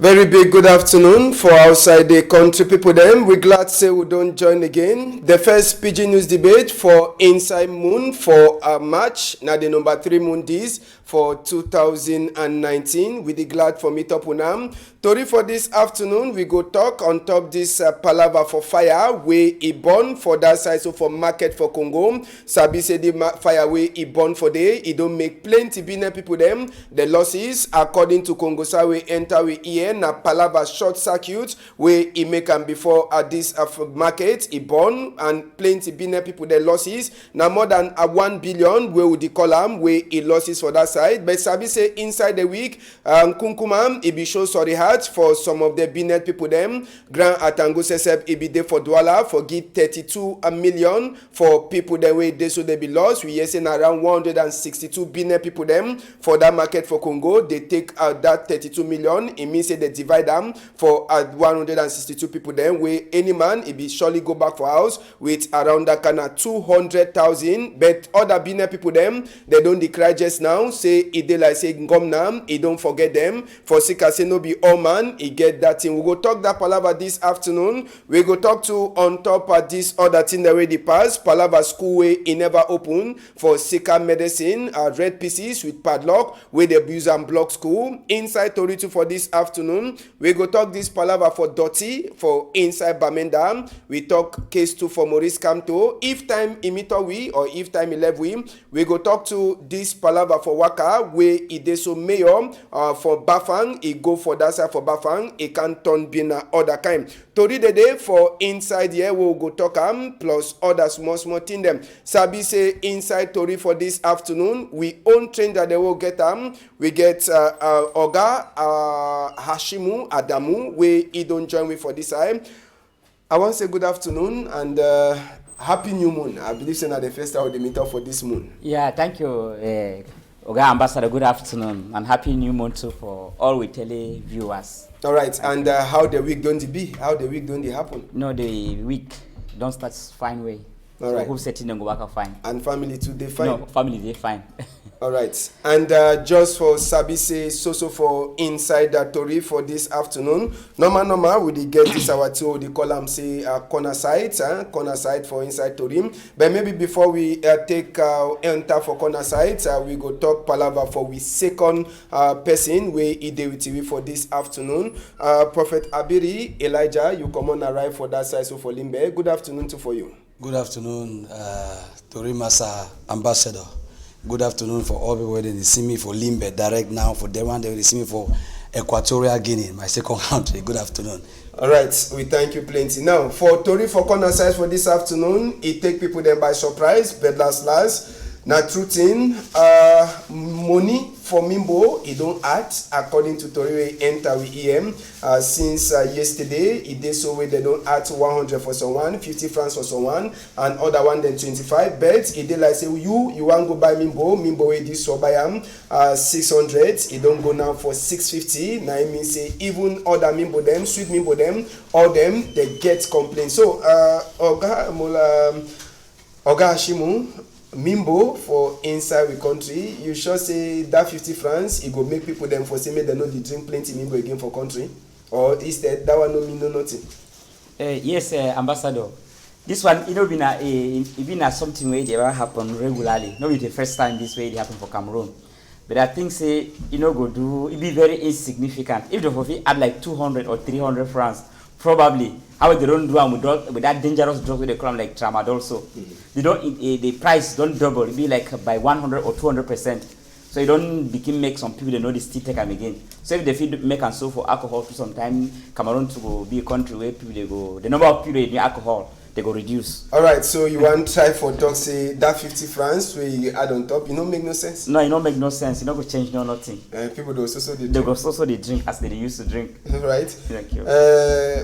Very big good afternoon for outside the country people them. We're glad to say we don't join again. The first PIDGIN news debate for Inside Moon for March. Now the number 3 moon this for 2019. We are glad for meet up unam. Tori for this afternoon, we go talk on top this palaver for fire where e burn for that side, so for market for Congo. Sabi say the fire where e burn for day, e don't make plenty business people them. The losses according to Congo we enter we here na palaver short circuit where e make am before this market e burn and plenty business people the losses na more than 1 billion where we call am where e losses for that side. But Sabi say inside the week Kunkumam e be show sorry heart for some of the business people them. Grand Atango Sesep e be there for Douala for give 32 million for people the way they so they be lost. We hear saying around 162 business people them for that market for Congo. They take out that 32 million. It means say they divide them for 162 people them where any man it be surely go back for house with around that kind of 200,000. But other business people them they don't declare just now say it they like say Ngomnam it don't forget them for Sika say no be all man he get that thing. We go talk that palaver this afternoon. We go talk to on top of this other thing that already passed palaver school way it never open for Sika medicine red pieces with padlock where they abuse and block school inside Toritu for this afternoon. We go talk this palaver for Doty for inside Bamenda. We talk case 2 for Maurice Kamto. If time imito we or if time 11 we go talk to this palaver for Waka where it is so mayor for Bafang he go for that side for Bafang he can turn being other kind. Tori the day for inside here we'll go talk plus other small thing them. Sabi say inside Tori for this afternoon we own train that they will get we get Oga Hashimu Adamu where he don't join me for this time. I want to say good afternoon and happy new moon. I believe saying that the first time of the meet up for this moon. Yeah, thank you, Oga Ambassador. Good afternoon and happy new moon too for all we tele viewers. All right, and how the week going to be? How the week going to happen? No, the week don't start fine way. All right. So who setting and go back fine? And family too, they fine? No, family they fine. All right, and just for Sabi say so for inside that Tori for this afternoon. Normal we dey get this our two the column say corner side for inside Tori. But maybe before we take enter for corner side, we go talk palaver for we second person where he dey with TV for this afternoon. Prophet Abiri Elijah, you come on arrive for that side so for Limbe. Good afternoon to for you. Good afternoon, Tori Masa Ambassador. Good afternoon for all people who see me for Limbe direct now. For them one they see me for Equatorial Guinea, my second country. Good afternoon. All right, we thank you plenty. Now for Tori for corner side for this afternoon, it take people then by surprise. But last. Now true thing, money for Mimbo, he don't act according to Tori enter with EM since yesterday. It did so way they don't act 100 for someone, 50 francs for someone, and other one then 25. But it did like say you want go buy Mimbo it is so buy 600. It don't go now for 650. Now it means say even other Mimbo them, sweet Mimbo them, all them they get complaints. So Oga Hashimu. Mimbo for inside the country, you sure say that 50 francs it go make people them for say make they know they drink plenty Mimbo again for country, or instead that one no mean no nothing. Yes, Ambassador. This one been something where they ever happen regularly. No, it's the first time this way it happen for Cameroon. But I think say go do it be very insignificant. If the coffee add like 200 or 300 francs. Probably how they don't do with that dangerous drug with the crime like tramadol. So they don't the price don't double. It be like by 100 or 200%. So you don't begin make some people they know they still take them again. So if they feel make and so for alcohol for some time, Cameroon to go be a country where people they go the number of people they drink alcohol they go reduce. All right, so you want try for talk say that 50 francs where you add on top, don't make no sense. No, it don't make no sense. It don't go change no nothing. People do also they go also they drink as they used to drink. Right. Thank you.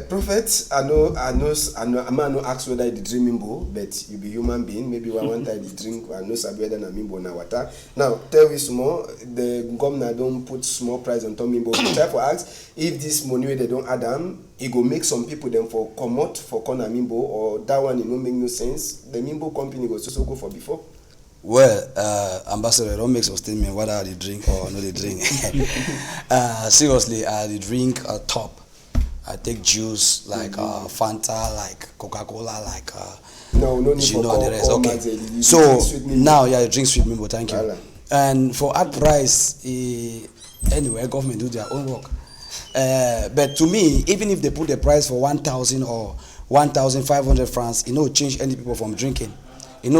Prophet, I know. I'm not ask whether you drink Mimbo, but you be human being. Maybe one time you drink. I know sabi whether na Mimbo na water. Now tell me small. The government don't put small price on top Mimbo. Try for ask if this money where they don't add them. It go make some people them for come out for corner Mimbo or that one it don't make no sense. The Mimbo company goes also go for before. Well, Ambassador, don't make some statement whether they drink or no they drink. Seriously, they drink top. I take juice like Fanta, like Coca-Cola, like no need you for know the rest. Okay. You So drink sweet now, yeah, you drink sweet milk. Thank you. Voilà. And for ad price, anyway, government do their own work. But to me, even if they put the price for 1,000 or 1,500 francs, change any people from drinking.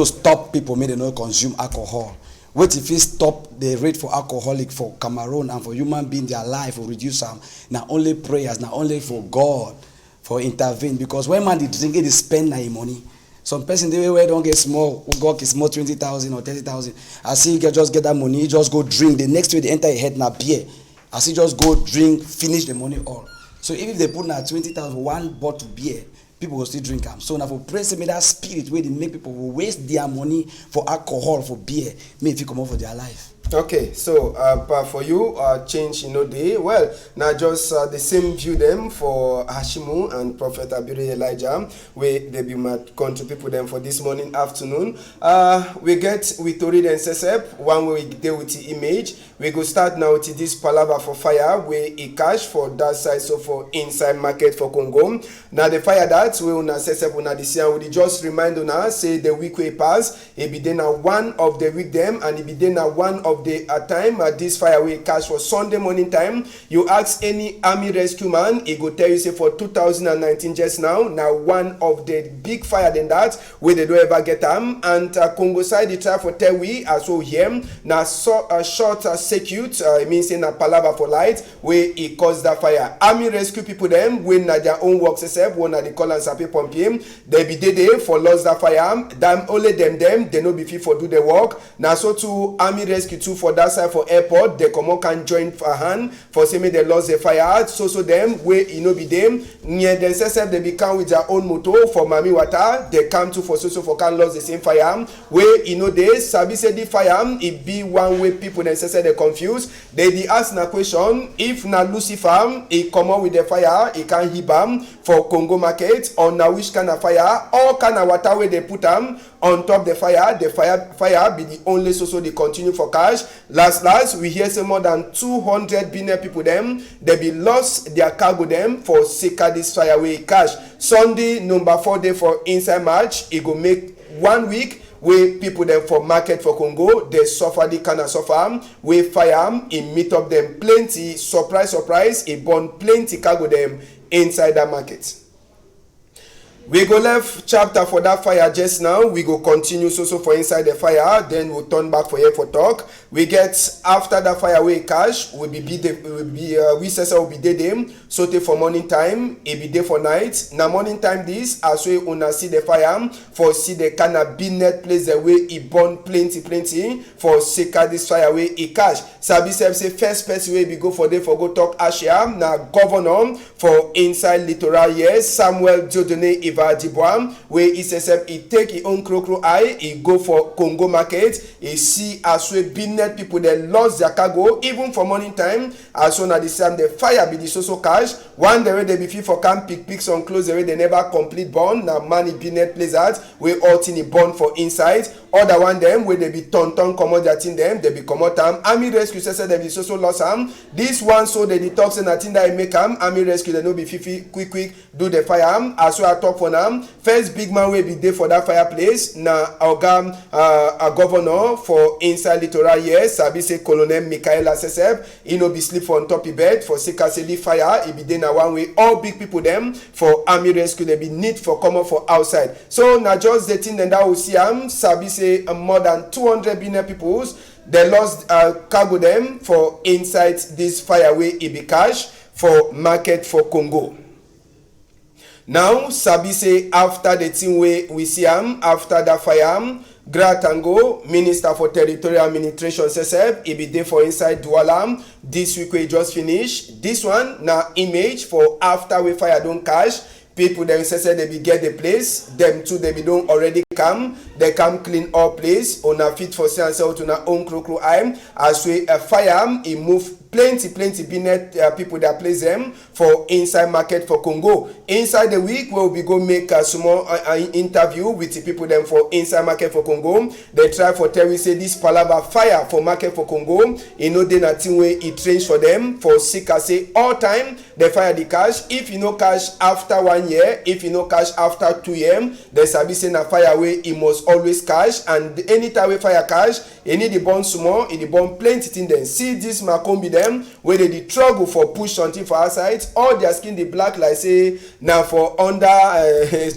Stop people may they not consume alcohol. What if it stop the rate for alcoholic for Cameroon and for human being their life or reduce them? Now only prayers, now only for God for intervene. Because when man is drinking, they spend their money. Some person they where don't get small, God is small 20,000 or 30,000. I see you just get that money, just go drink. The next way they enter your head now beer. I see just go drink, finish the money all. So if they put now 20,000 one bottle beer, people will still drink them. So now for praise me that spirit where they make people will waste their money for alcohol, for beer, may if you come out for their life. Okay, so but for you, change day. Well, now just the same view them for Hashimu and Prophet Abiri Elijah, where they be my country people them for this morning, afternoon. We get with Torid and Sesep, one way we deal with the image. We go start now to this palaver for fire, where it cash for that side, so for inside market for Congo. Now the fire that we una Sesep una this year, we just remind una, say the week way pass, it be then one of the week them, and it be then one of the time this fire will catch for Sunday morning time. You ask any army rescue man, he go tell you say for 2019 just now one of the big fire than that where they don't ever get them. And Congo side they try for tell we as well here now so a short circuit it means in a palaver for light where it caused that fire. Army rescue people them when their own works except one of the call and sapi pompier they be there for lost that fire. Them only them they no be fit for do the work. Now so to army rescue too for that side for airport they come can join for hand for say me they lost the fire so them where be them near themselves they become with their own motor for Mami Water they come to for so for can lost the same fire where they sabi say the fire it be one way people themselves they confused they ask na question if na Lucifer he come out with the fire he can hit for Congo market or na which kind of fire all kind of water where they put them on top the fire be the only so they continue for cash. Last we hear say more than 200 billion people them they be lost their cargo them for sake of this fire way cash. Sunday number 4 day for inside March it go make 1 week where people them for market for Congo they suffer the kind of suffer where fire it meet up them plenty surprise it burn plenty cargo them inside that market. We go left chapter for that fire just now. We go continue so for inside the fire. Then we'll turn back for here for talk. We get after the fire we cash. We be there. So for morning time. It be there for night. Now morning time this as we una see the fire for see the kind of net place the way it burn plenty for sake of this fire way it cash. Sabi say first person way we go for there for go talk Asia. Now governor for inside littoral yes Samuel Jodone where he says he take his own crocro eye, he go for Congo market, he see as we business people they lost their cargo even for morning time. As soon as the time the fire be the so cash. One the way they be fit for camp pick some clothes the way they never complete burn. Now money business place that where all thing burn for inside. Other one them where they be ton come out that in them they be come out army rescue says they be so lost this one so they detox and nothing that make army rescue they no be quick do the fire as well I talk for now. First big man will be there for that fireplace. Now a governor for inside littoral yes sabi say Colonel Michael Sesep he no be sleep on top of bed for say the fire he be there now one way all big people them for army rescue they be need for come up for outside. So now just the thing that we see sabi say more than 200 billion people they lost cargo them for inside this fireway it be cash for market for Congo. Now sabi say after the thing we see after the fire Gratango, Minister for Territorial Administration Sesep, he be there for inside Douala. This week we just finished. This one now image for after we fire don't cash. People them say they be get the place. Them too they be don't already come. They come clean all place. On a fit for say and say to na own crow eye. As we a fire, he move plenty business people that place them for inside market for Congo. Inside the week we will be go make a small interview with the people them for inside market for Congo. They try for tell we say this palava fire for market for Congo. You know they nothing way it trains for them for sick I say all time they fire the cash. If you no cash after 1 year, if you no cash after 2 years, they sabi say na fire way it must always cash, and anytime we fire cash, you need the bond small, it the bond plenty thing then. See this Macombi them where they the struggle for push something for outside, all their skin the black like say now for under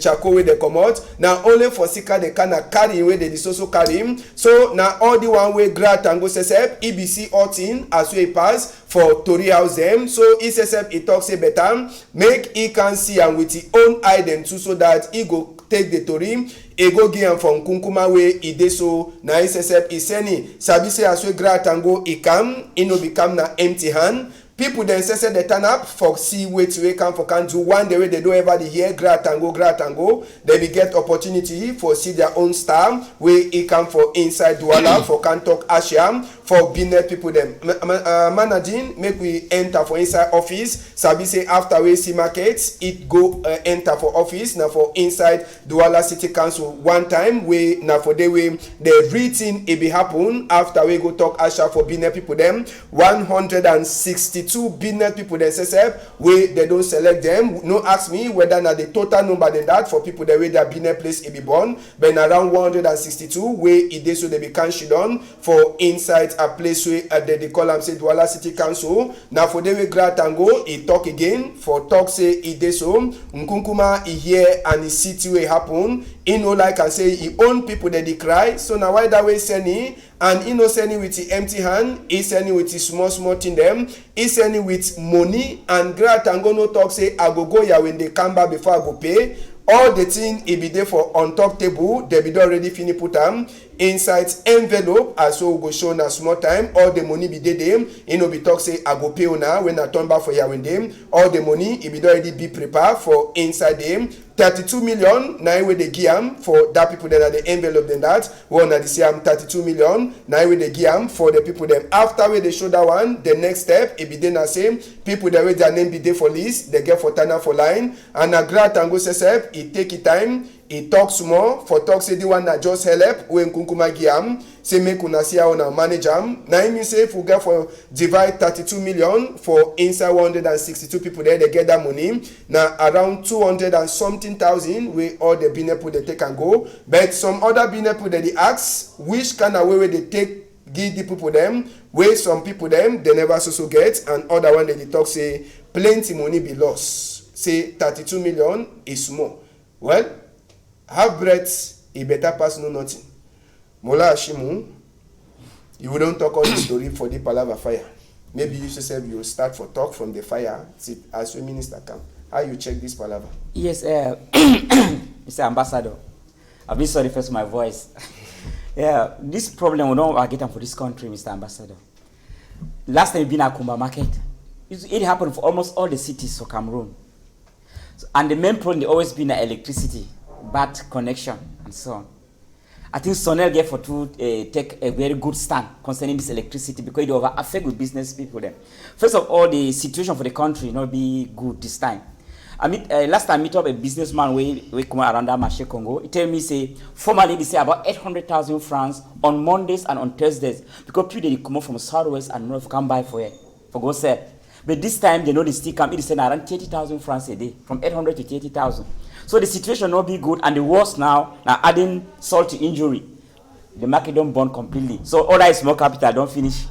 charcoal where they come out. Now only for sika they can carry where they also carry him. So now all the one way grad tango sesep EBC 14 as we pass for Tori house them. So ESSF it talks say better make he can see and with his own eye them too, so that he go take the Tori e go give am from Kunkuma way e dey so na ESSF is sending sabi say as we grad tango e come e no become na empty hand. People then say they turn up for see wait we come for can do one day way they don't ever the hear grad tango they will get opportunity for see their own star where it come for inside Douala for can talk Asham for business people them managing make we enter for inside office sabi say after we see markets it go enter for office now for inside Douala City Council one time we now for the way the reading it be happen after we go talk Asha for business people them 162 business people themselves where they don't select them. No ask me whether na the total number than that for people that way their business place it be born, but around 162 where it dey so they be cancelled on for inside a place where they call them say Douala City Council. Now for the way grad tango it talk again for talk say it dey so Nkunkuma he hear and he see where happen. He know like I say he own people that they cry. So now why that way sending and he no sending with the empty hand, he sending with the small thing them, he sending with money, and grad tango no talk say I go ya when they come back before I go pay. All the thing it be there for on top table, they be already finish put them inside envelope as so go show na small time. All the money be there, you know be talk say I go pay now when I turn back for ya when them. All the money it be already be prepared for inside them. 32 million now where they give for that people that are the envelope than that one at the same 32 million now where they give for the people them after where they show that one the next step it be then the same people that way their name be there for list they get for turn for line and a grad tango sesep it take it time it talks more for talk say the one that just help when Kunkuma giam say make una see how una manage am. Now I mean say if we get for divide 32 million for inside 162 people there they get that money now around 200 and something thousand where all the business people they take and go, but some other business people that they ask which kind of way they take give the people them where some people them they never so get, and other one they talk say plenty money be lost say 32 million is small. Well, have bread a better pass no nothing. Mola Ashimu, you wouldn't talk all the story for the palava fire. Maybe you yourself you start for talk from the fire as your minister come. How you check this palava? Yes, Mr. Ambassador. I've been sorry first for my voice. Yeah, this problem we don't get for this country, Mr. Ambassador. Last time we been at Kumba Market, it happened for almost all the cities of Cameroon. So, and the main problem they always been electricity, bad connection, and so on. I think Sonel get for to take a very good stand concerning this electricity because it will affect with business people then. First of all, the situation for the country not be good this time. I mean, last time I meet up a businessman we come around that marché Congo. He tell me say formerly they say about 800,000 francs on Mondays and on Thursdays because people they come from southwest and north come buy for it for go sell. But this time they know they still come. It is around 30,000 francs a day, from 800 to 30,000. So the situation not be good, and the worst now adding salt to injury. The market don't burn completely. So all that small capital don't finish.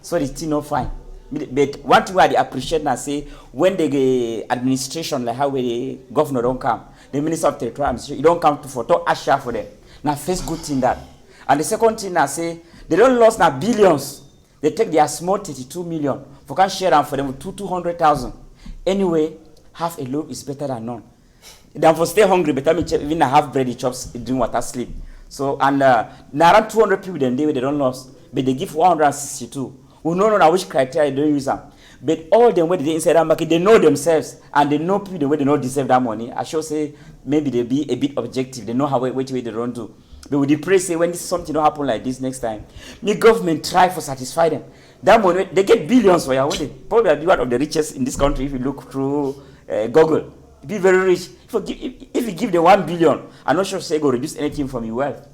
So the thing not fine. But one thing I appreciate now say when the administration like how the governor don't come, the minister of territorial administration, he don't come to for talk Asha for them. Now first good thing that. And the second thing I say they don't lose now billions. They take their small 32 million for can share them for them with 200,000. Anyway, half a loaf is better than none. Then for stay hungry, but I mean even a half bread he chops doing water sleep. So and now around 200 people then they don't lose, but they give 162. We don't know which criteria they don't use them. But all them when they inside that market, they know themselves and they know people the way they don't deserve that money. I should say maybe they be a bit objective. They know how which way they don't do. But with the pray say when this something don't happen like this next time, the government try for satisfy them. That money, they get billions for you. They probably are one of the richest in this country if you look through Google. Be very rich. If you give them 1 billion, I'm not sure say go reduce anything from your wealth.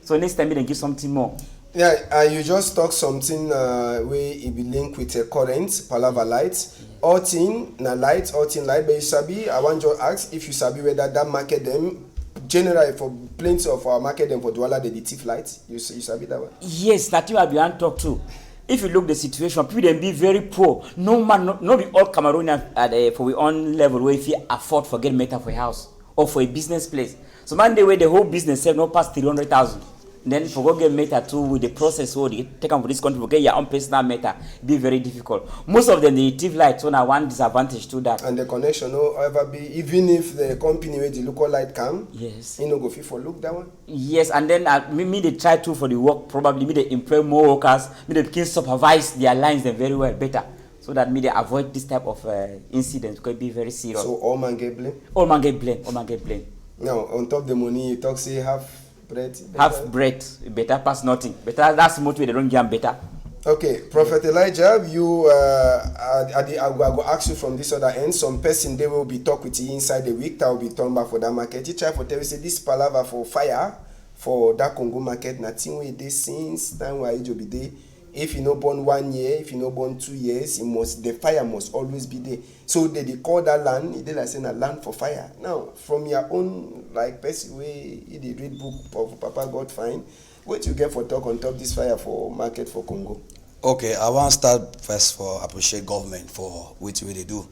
So next time, then give something more. Yeah, you just talk something where it be linked with a current, palava light. All thing na light, all thing light. But you sabi, I want to ask if you sabi whether that market them, generally for plenty of our market them for Douala, the thief light. You sabi that one? Yes, that you have been talk to. If you look the situation, people then be very poor. No man, not be all Cameroonian for we own level where if you afford for get meter for a house or for a business place. So man, the way the whole business save no past 300,000. Then for go get meter too with the process so they take them for this country for get your own personal meter be very difficult. Most of them the thief light so now one disadvantage to that. And the connection no ever be even if the company where the local light come, yes, you know go fit for look that one. Yes, and then me they try to for the work probably me they employ more workers, me they can supervise their lines them very well better. So that me they avoid this type of incidents could be very serious. So all man get blame? All man get blame. All man get blame. Now on top of the money you talk say half bread. Half bread, better pass nothing. Better that's the motive they don't get better. Okay, Prophet Elijah, you I will ask you from this other end. Some person they will be talk with you inside the week that will be turned back for that market. You try for tell you say this palaver for fire for that Congo market. Nothing way they since time where it will be there. If you no born 1 year, if you no born 2 years, the fire must always be there. So they call that land, they like saying a land for fire. Now, from your own like person way you did read book of Papa God find, what you get for talk on top this fire for market for Congo? Okay, I want to start first for appreciate government for what they do.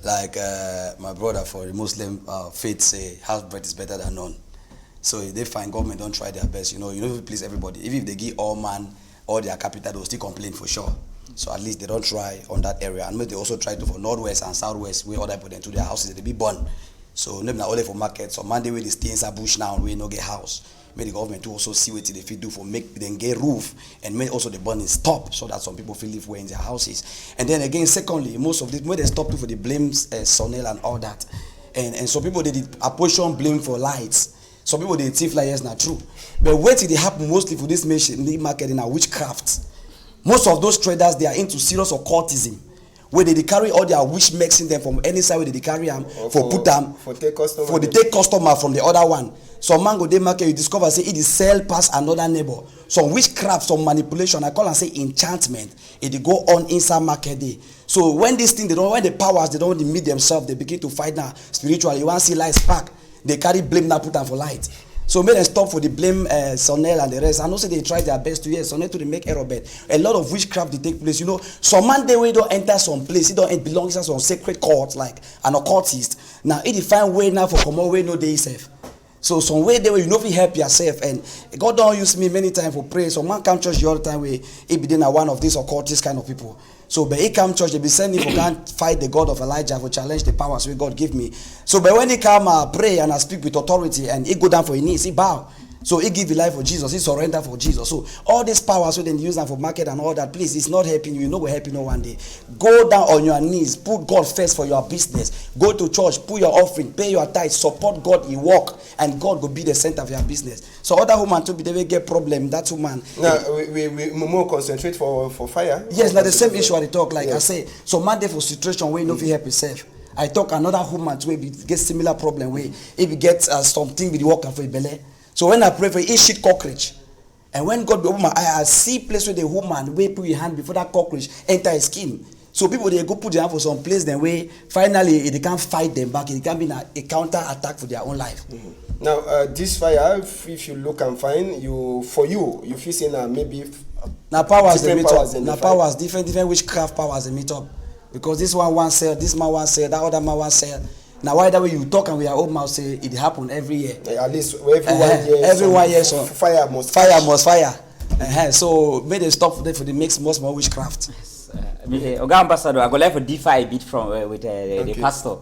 Like my brother for the Muslim faith say half bread is better than none. So if they find government don't try their best, you know please everybody. Even if they give all man all their capital, they'll still complain for sure. So at least they don't try on that area. And maybe they also try to for northwest and southwest where other people into their houses they be born. So maybe not only for market. So Monday where they stay inside bush now we no get house. Maybe the government to also see what they fit do for make them get roof and make also the burning stop so that some people feel live where in their houses. And then again, secondly, most of this when they stop for the blames Sonel and all that. And some people they did apportion blame for lights. Some people they thief like yes, not true. But what did they happen mostly for this market in our witchcraft? Most of those traders they are into serious occultism, where they carry all their wish mixing them from any side where they carry them for put them for take customer for the take customer from the other one. Some man go day market you discover say it is sell past another neighbor. Some witchcraft, some manipulation. I call and say enchantment. It go on inside market day. So when this thing when the powers they don't meet themselves, they begin to fight now spiritually. You want to see light spark. They carry blame now put them for light. So make them stop for the blame Sonel and the rest. And also they try their best to Sonel to make error bet. A lot of witchcraft they take place. You know, some man they way don't enter some place. It belongs to some sacred court like an occultist. Now it find way now for come away no day safe. So some way they way you know if you help yourself and God don't use me many times for prayer. Some man come church the other time where he be then one of these occultist kind of people. So but he come church, they be sending for can't fight the God of Elijah for challenge the powers where God give me. So but when he come pray and I speak with authority and he go down for his knees, he bow. So he give his life for Jesus, he surrender for Jesus. So all these powers so then use them for market and all that, please, it's not helping you. You know will help you no one day. Go down on your knees, put God first for your business. Go to church, put your offering, pay your tithe, support God, you work, and God will be the center of your business. So other woman to be they will get problem. That woman. Now we more concentrate for fire. Yes, like the same issue I talk like yes. I say. So man there for situation where you know if you help yourself. I talk another woman where we get similar problem where if you get something with the worker for a belly. So when I pray for it shit cockroach. And when God be open my eye, I see place where the woman will put your hand before that cockroach enter his skin. So people they go put their hand for some place then way finally they can't fight them back. It can be a counter attack for their own life. Mm-hmm. Now this fire, if you look and find you feel saying maybe now powers they meet up. Now powers different witchcraft powers they meet up. Because this one sell, this man one sell, that other man one sell. Now why that way you talk and we are old mouth say it happen every year. At least every 1 year. So fire must fire. So may they stop for the mix most more witchcraft. Oga Ambassador, I go like for differ a bit from with the pastor.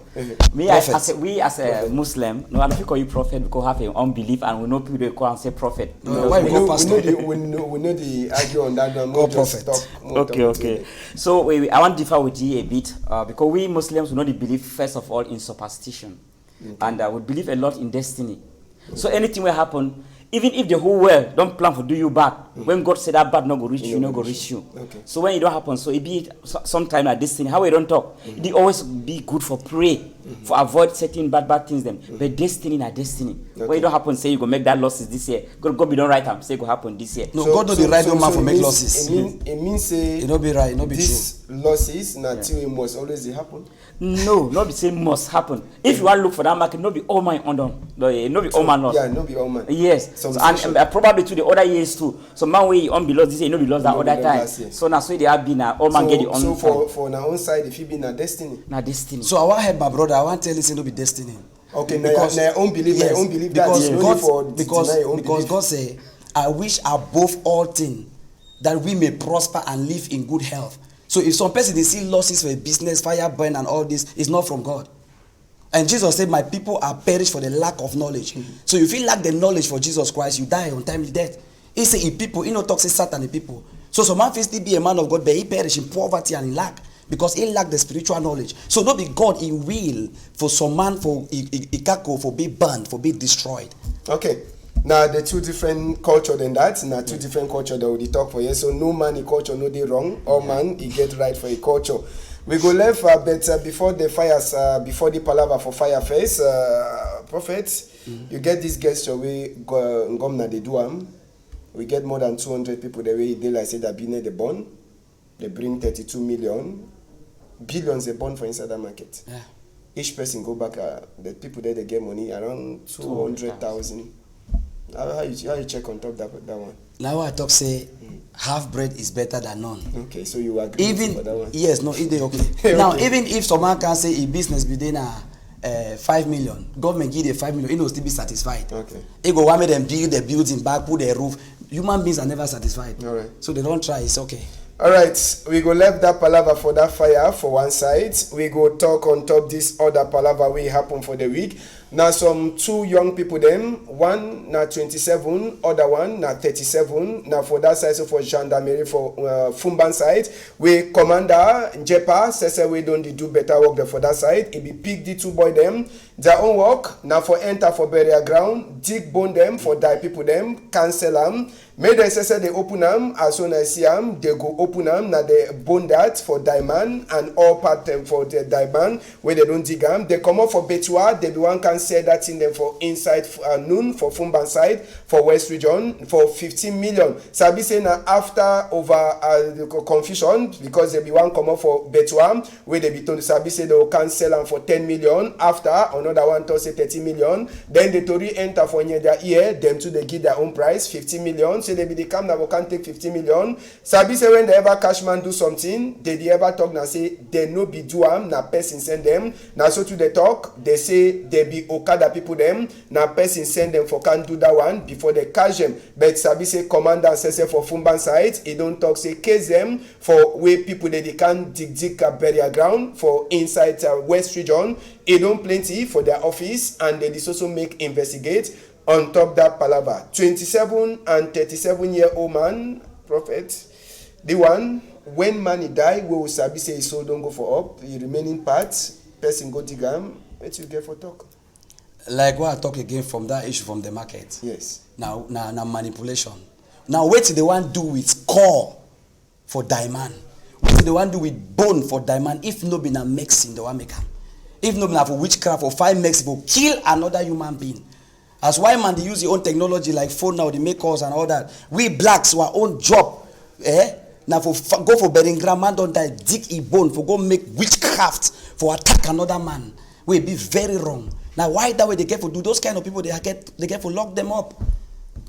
Me as a Muslim, no, I don't call you prophet because we have an unbelief and we know people they call and say prophet. Why we go pastor? We know the argue on that. Go prophet. Okay. So I want to differ with you a bit because we Muslims we know the belief first of all in superstition, and we believe a lot in destiny. So anything will happen, even if the whole world don't plan to do you bad. When God said that bad no go reach you, no go reach you. Okay. So when it don't happen, so it be sometime at destiny. How we don't talk, it always be good for pray, for avoid certain bad things them. But destiny na destiny. Okay. When it don't happen, say you go make that losses this year. God be don't write am, say it go happen this year. No, God don't be right man for make losses. It means say It no be right, it no be true. these losses na till it must always dey happen. No, not be say must happen. If you want to look for that market, no be all man undone. No be all man lost. Yeah, no be all man. Yes. Some So, and section. probably to the other years too. So man way on be lost this year, no be lost that No be other lost time. last year. So now so they have been all man get the on So time. for our own side, if it be na destiny. Na destiny. So I want help my brother. I want tell you say no be destiny. Okay, na your own belief, yes, my own belief that because is only God, for because deny your own because belief. God say, I wish above all things that we may prosper and live in good health. So if some person they see losses for a business, fire burn and all this, it's not from God. And Jesus said, my people are perished for the lack of knowledge. So if you lack the knowledge for Jesus Christ, you die untimely death. He say, if people, you know, talk say Satan the people. So some man still be a man of God, but he perish in poverty and in lack. Because he lack the spiritual knowledge. So not be God, he will for some man for ikako for be burned, for be destroyed. Okay. Now the two different culture than that. Now two different culture that we talk for here. So no man in culture no they wrong. All man he get right for a culture. We go left but before the fires, before the palaver for fire face, prophet, you get this gesture we go na they do am. We get more than 200 people the way they like say that been the bond. They bring 32 million. Billions they born for inside the market. Yeah. Each person go back, the people there they get money around 200,000. How you check on top that one? Now I talk say half bread is better than none. Okay, so you agree Even for that one? yes, no, it dey okay. Okay. Now even if someone can say a business be there 5 million, government give the 5 million, he will still be satisfied. Okay. He go want me them build the building back, put the roof. Human beings are never satisfied. All right. So they don't try. It's okay. All right, we go left that palaver for that fire for one side. We go talk on top this other palaver we happen for the week. Now some two young people them, one na 27, other one na 37. Now for that side, so for gendarmerie for Fumban side, we commander Njepa says we don't do better work there for that side. It be pick the two boy them, their own work. Now for enter for burial ground, dig bone them for die people them, cancel them. Make them say they open them as soon as see them, they go open them. Now they bone that for diamond and all part them for the diamond where they don't dig them. They come up for Betua, they be one can say that in them for inside noon for Fumban side for West region for 15 million. Sabi say now after over the confusion because they be one come up for Betua where they be told Sabi say they can sell them for 10 million. After another one to say 30 million. Then the Tory enter for near their ear, them too they give their own price 15 million. So they be the come now can take 50 million. Sabi say when they ever cash man do something, they ever talk now say they no be do am na person send them. Now so to the talk, they say they be Okada people them. Now person send them for can do that one before they cash them. But Sabi say commander say for Fumban side, he don't talk say case them for where people they can dig a burial ground for inside West region. It don't plenty for their office and they also make investigate. On top that palaver, 27 and 37-year-old man, prophet, the one, when money die, we will sabi say so don't go for up, the remaining parts, person go dig am, what you get for talk? Like what I talk again from that issue from the market. Yes. Now manipulation. Now what they want do with core for diamond? What they want do with bone for diamond? If no be na mixing the one maker. If no be na for witchcraft or 5 Mexico, kill another human being. As white man, they use their own technology like phone now, they make calls and all that. We blacks, our own job, now for go for bedding grandma don't die, dig a bone for go make witchcraft for attack another man. We be very wrong. Now why that way they get for do those kind of people? They get for lock them up.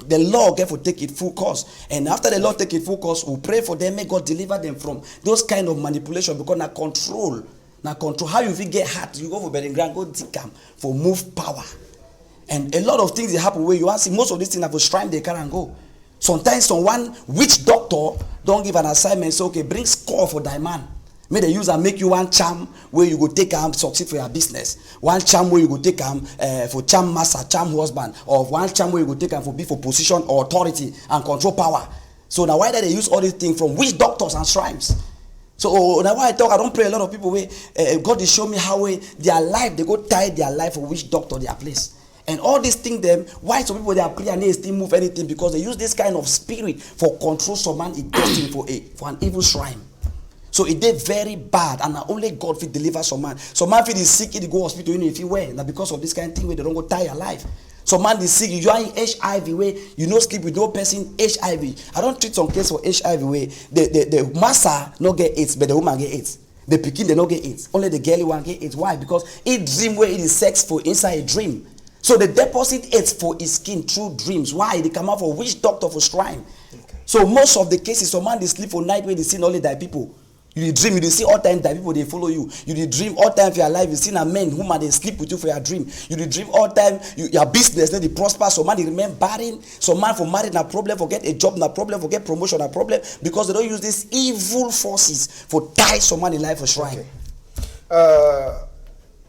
The law get for take it full course, and after the law take it full course, we pray for them. May God deliver them from those kind of manipulation because now control. How you will get hurt? You go for bedding ground, go dig them for move power. And a lot of things that happen where you see most of these things have a shrine they can go. Sometimes someone which doctor don't give an assignment, say okay, bring score for diamond. May they use and make you one charm where you go take succeed for your business. One charm where you go take for charm master, charm husband, or one charm where you go take for be for position or authority and control power. So now why do they use all these things from which doctors and shrines? So now why I talk, I don't pray a lot of people where God is show me how their life, they go tie their life for which doctor they are placed. And all these things them, why some people they are praying and they still move anything? Because they use this kind of spirit for control some man it destined for an evil shrine. So it did very bad, and only God will deliver some man. Some man feel is sick, he go hospital, you know, if he wear. Now because of this kind of thing where they don't go die alive. Some man is sick, you are in HIV way, you know sleep with no person, HIV. I don't treat some case for HIV way. The massa no get AIDS, but the woman get AIDS. The pikin they no get AIDS. Only the girl one get AIDS. Why? Because it dream where it is sex for inside a dream. So they deposit AIDS for his skin through dreams. Why? They come out for which doctor for shrine. Okay. So most of the cases, some man they sleep for night where they see only die people. You dream, you see all time that people they follow you. You dream all time for your life. You see a man, woman they sleep with you for your dream. You dream all time your business they prosper. Some man they remain barren. Some man for married na problem, for get a job na problem, for get promotion na problem, because they don't use these evil forces for tie some man in life for shrine. Okay.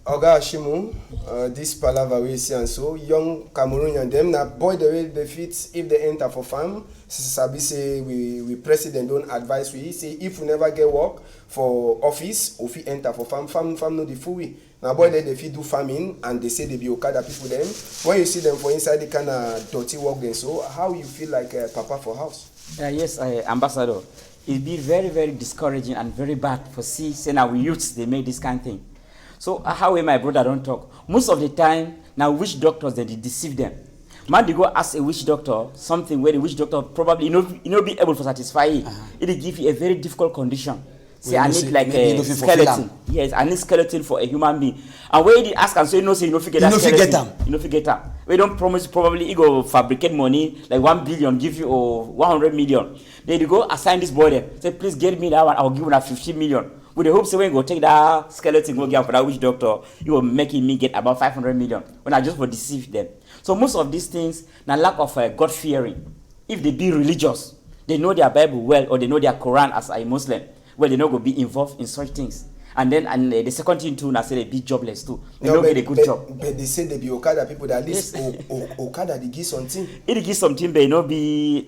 Oga Ashimu, this palaver we see and so young Cameroonian them na boy the way they fit if they enter for farm. Sabi say we president don't advise we say if we never get work for office or we enter for farm no the full way. Now boy they fit do farming and they say they be Okada people them. When you see them for inside the kind of dirty work then so how you feel like papa for house? Yes, Ambassador. It be very very discouraging and very bad for say now we youths they make this kind of thing. So how will my brother don't talk? Most of the time, now witch doctors they deceive them. Man, they go ask a witch doctor something where the witch doctor probably you know be able to satisfy it. It will give you a very difficult condition. Say I need like a skeleton. Yes, I need skeleton for a human being. And where they ask and say no, say you know forget that skeleton. You know forget that. We don't promise probably you go fabricate money like 1 billion, give you 100 million. They go assign this boy there. Say please get me that one. I'll give you 50 million. With the hope say when you go take that skeleton go get for that witch doctor, you will making me get about 500 million. When I just will deceive them. So most of these things, now lack of God fearing. If they be religious, they know their Bible well or they know their Quran as a Muslim, well they not go be involved in such things. And then the second thing too, now say they be jobless too. They don't get a good job. But they say they be Okada people that at least Okada they give something. It gives something, but not be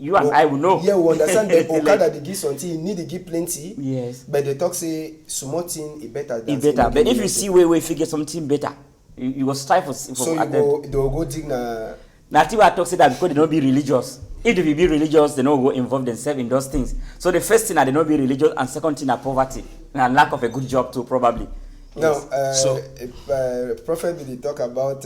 you and I will know. Yeah, we understand that Okada they give something, you need to give plenty. Yes. But they talk say small thing it better. It better. But if you see where figure something better, you will strive for. So they will go dig na. Now I talk say that because they don't be religious. If they be religious, they don't go involve themselves in those things. So the first thing that they don't be religious, and second thing are poverty and lack of a good job too, probably. Yes. Now, Prophet will talk about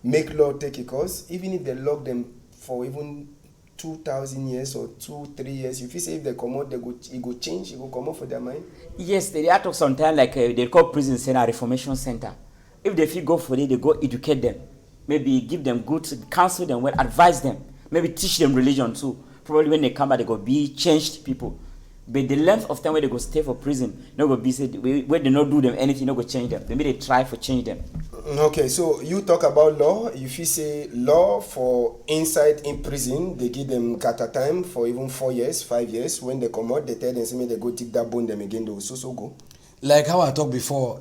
make law take a course, even if they lock them for even 2,000 years or 2-3 years. If you say if they come out, it go change, it go come out for their mind. Yes, they are talk sometimes like they call prison center, reformation center. If they feel go for it, they go educate them, maybe give them good, counsel them well, advise them. Maybe teach them religion too. Probably when they come back, they go be changed people. But the length of time where they go stay for prison, no go be said where they not do them anything, no go change them. Maybe they try for change them. Okay, so you talk about law. If you say law for inside in prison, they give them kata time for even 4 years, 5 years. When they come out, they tell them say they go take that bone them again. They will so go. Like how I talked before,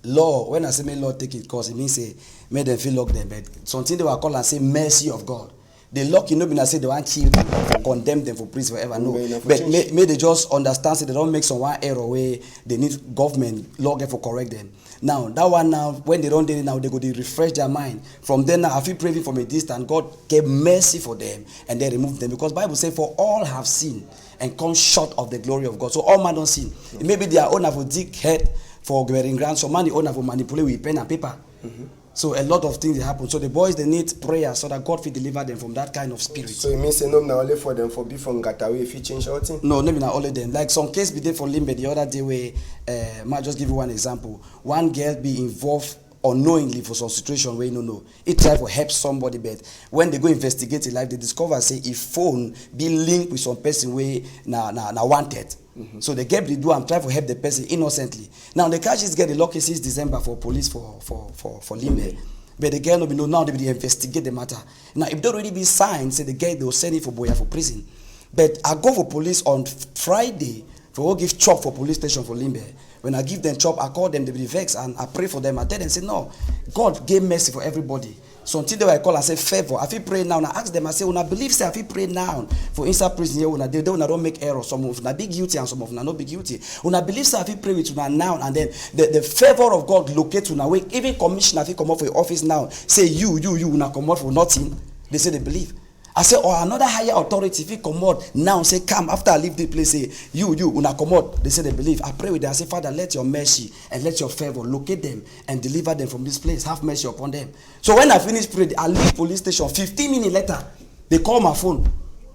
law. When I say make law take it course, it means say make them feel lock them. But something they will call and say mercy of God. They lock you know when I say they want kill them, condemn them for prison forever. No, but may they just understand so they don't make some one error where they need government log them for correct them. Now that one now when they don't do it now they go to refresh their mind. From then now I feel praying from a distance. God gave mercy for them and they remove them because Bible says for all have sinned and come short of the glory of God. So all man don't sin. It may be their owner for dig head for wearing ground. So man the owner for manipulate with pen and paper. So a lot of things happen. So the boys they need prayer so that God will deliver them from that kind of spirit. So it means no now only for them for be from Gatawe if you change our thing? No, maybe not only them. Like some case be there for Limbe the other day where might just give you one example. One girl be involved unknowingly for some situation where you know it try to help somebody, but when they go investigate it, like they discover say if phone be linked with some person where na wanted. So the girl they do and try to help the person innocently. Now the catch is get the lucky since December for police for Limbe. But the girl no be know now they be investigate the matter. Now if there already be signs say the girl they will send it for Boya for prison. But I go for police on Friday For all give chop for police station for Limbe. When I give them chop, I call them, they be vexed, and I pray for them. I tell them, say, no, God gave mercy for everybody. So until they I call, I say, favor. I feel pray now. And I ask them, I say, when I believe, say, I feel pray now. For inside prison here, when I don't make error. Some of them be guilty and some of them not be guilty. When I believe, say, I feel pray with you now. And then the favor of God locate you now. Even commissioner, if you come up for your office now, say, you, when I come out for nothing, they say they believe. I say, or another higher authority, if you come out now, say, come, after I leave the place, say, you, when I come out, they say they believe. I pray with them. I say, Father, let your mercy and let your favor locate them and deliver them from this place. Have mercy upon them. So when I finish praying, I leave police station. 15 minutes later, they call my phone.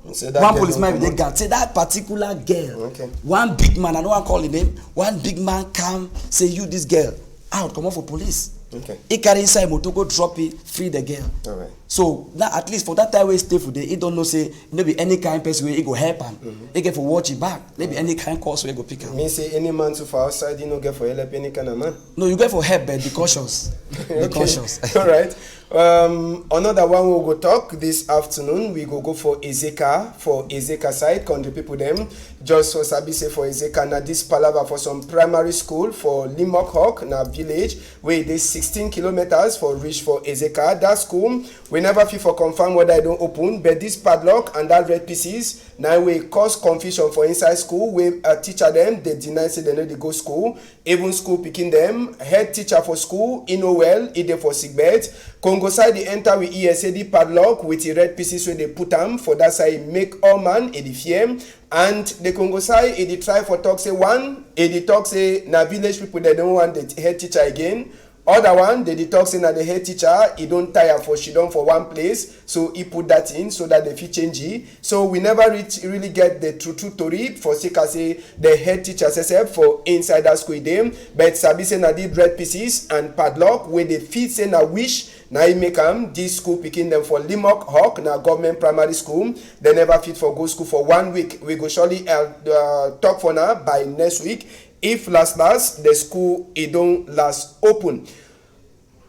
One policeman, they got say that particular girl. Okay. One big man, I don't want to call his name. One big man come, say, you, this girl, out, come out for police. Okay. He carry inside motor, go drop it, free the girl. All right. So now at least for that time we stay for the, he don't know say maybe any kind of person where he go help him. He get for watch it back. Maybe any kind of course where he go pick him. Me say any man too far outside, you no get for help any kind of man. No, you get for help, but be cautious. Be cautious. All right. Another one we'll go talk this afternoon. We go for Ezeka side, country people them. Just for Sabi say for Ezeka, na this palava for some primary school for Limok Hawk, na village, where it is 16 kilometers for reach for Ezeka. That school, we never feel for confirm whether I don't open, but this padlock and that red pieces, now we cause confusion for inside school, where a teacher them, they deny say they know they go school, even school picking them, head teacher for school, you know well, either for sick bed. Congo side they enter with ESAD padlock with the red pieces where they put them for that side make all man edifiem. And the Congo side they try for talk say one, they talk say na village people they don't want the head teacher again. Other one, they talk say na the head teacher, he don't tire for she done for one place, so he put that in so that the fit change it. So we never really get the true story for say the head teacher herself for inside that school them, but sabi say na the red pieces and padlock where they fit say na wish. Now he make this school picking them for Limok Hawk, now government primary school. They never fit for go school for 1 week. We go surely talk for now by next week. If last the school it don't last open.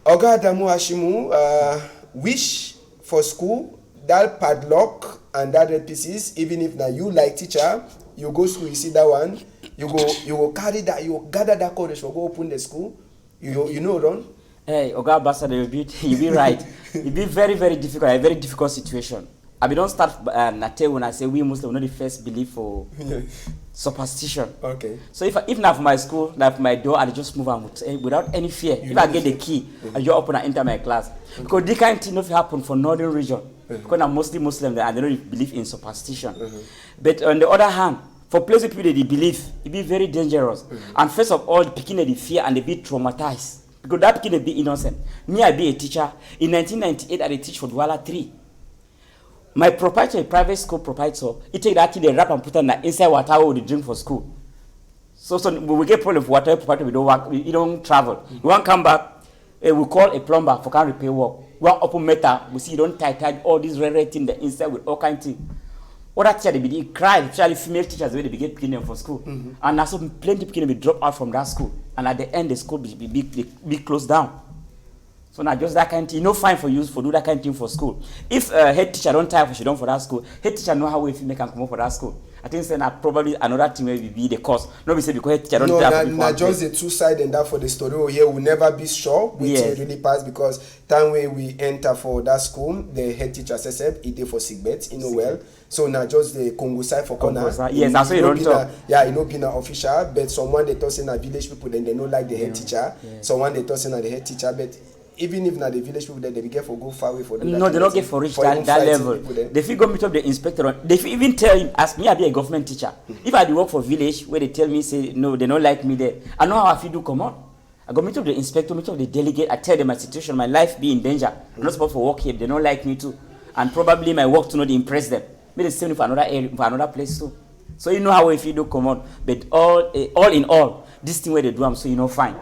Oga Adamu Hashimu wish for school that padlock and that red pieces. Even if now you like teacher, you go school, you see that one, you go carry that, you gather that courage for go open the school. You know, Ron. Hey, Oga Ambassador, you be right. It be very, very difficult, a very difficult situation. I mean, don't start Nate when I say we Muslims not the first belief for superstition. Okay. So if not for my school, not for my door, I just move on without any fear. If I get the key, I just open and enter my class. Because this kind of thing not happen for northern region. Because I'm mostly Muslim and they don't believe in superstition. But on the other hand, for places people they believe, it be very dangerous. And first of all, picking the fear and they be traumatized. Because that kid be innocent. Me, I be a teacher. In 1998, I teach for Douala 3. My proprietor, private school proprietor, he take that kid, they wrap and put on inside water we drink for school. So we get problem for water proprietor, we don't work, we don't travel. We want come back, we call a plumber for can repair work. We want open metal, we see you don't tie all these red things the inside with all kind of things. Other teacher they be cry, especially female teachers where they begin picking them for school. And also plenty of people be drop out from that school. And at the end the school be closed down. So now just that kind of thing, no fine for you for do that kind of thing for school. If head teacher don't tire for she done for that school, head teacher know how if you make can come up for that school. I think say probably another thing will be the cause. No be say because head teacher don't tire for no, just the two side and that for the story here will never be sure which really pass because time when we enter for that school, the head teacher says it did for sick beds, you know well. So now just the Congo side for corner. Yes, that's what you don't talk. Yeah, it not being an official, but someone they toss in a village people then they don't like the head teacher. Someone they toss in the head teacher, but even if not the village people that they be careful go far away for them. No, they don't get for reach that level. They feel go meet up the inspector. They feel even tell him, ask me, I be a government teacher. If I do work for village where they tell me say no, they don't like me there. I know how I feel do come on. I go meet up the inspector, meet up the delegate. I tell them my situation, my life be in danger. I'm not supposed to work here. They don't like me too, and probably my work to not impress them. Maybe they send me for another area, for another place too. So you know how if you do come on. But all in all, this thing where they do, I'm so you know fine.